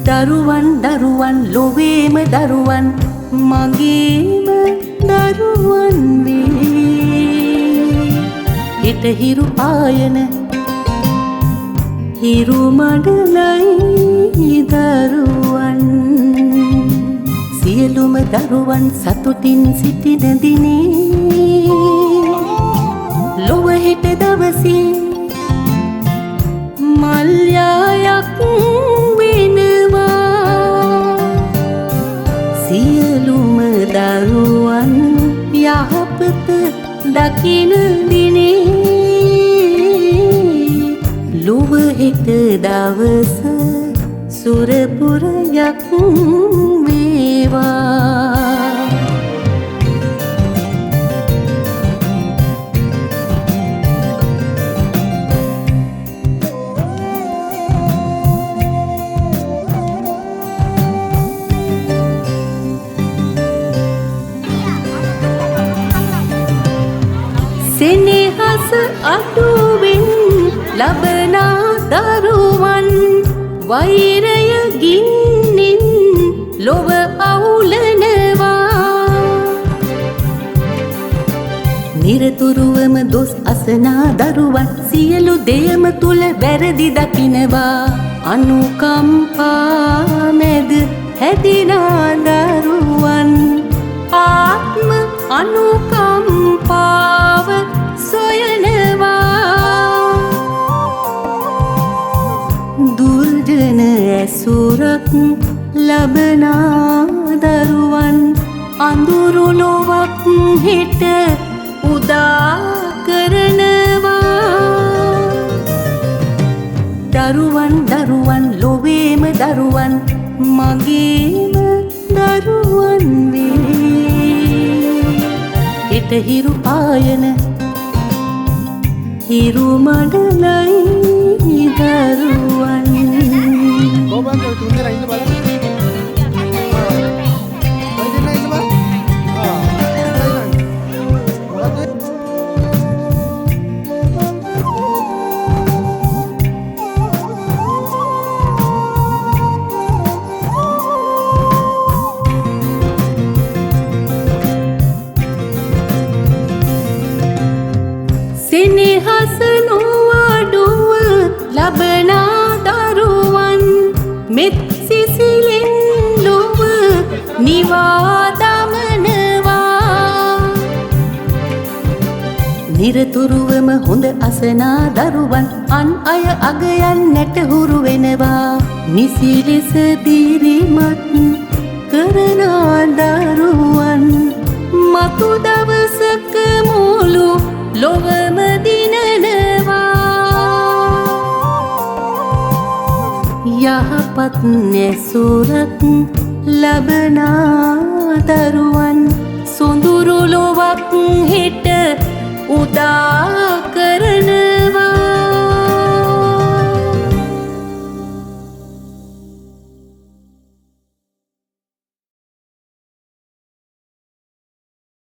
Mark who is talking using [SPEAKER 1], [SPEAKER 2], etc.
[SPEAKER 1] දරුවන් දරුවන් ලොවේම දරුවන් මගේම දරුවන් වේ. හිත හිරු පායන හිරු මඩලයි දරුවන්. සියලුම දරුවන් සතුටින් සිටින දිනේ ලොව හෙට දවසේ මල්යායක් වෙනවා. සියලුම දරුවන් යහපත දකින දිනේ ලොව හෙට දවස සුරපුරයක් වේවා. සෙනෙහස අඩුවෙන් ලබනා දරුවන් වෛරය ගින්නින් ලොව අවුලනවා. නිරතුරුවම දොස් අසනා දරුවන් සියලු දෙයම තුල වැරදි දකිනවා. අනුකම්පා මැද හැදිනා දරුවන් ආත්ම අනුකම්පාව සොයනවා. දුර්ජන ඇසුරක් ලබනා දරුවන් අඳුරු ලොවක් හෙට උදා කරනවා. දරුවන් දරුවන් ලොවේම දරුවන් මගේම දරුවන් වේ. හෙට හිරු පායන හිරු මඩලයි දරුවන්. සෙනෙහස නොඅඩුව ලබනා දරුවන් මෙත් සිසිලෙන් ලොව නිවා දමනවා. නිරතුරුවම හොඳ අසනා දරුවන් අන් අය අගයන්නට හුරු වෙනවා. නිසි ලෙස දිරිමත් කරනා දරුවන් මතු දවසක මුළු ලොවම දිනනවා. යහපත් නැසුරක් ලබනා දරුවන් සොඳුරු ලොවක් හෙට උදා කරන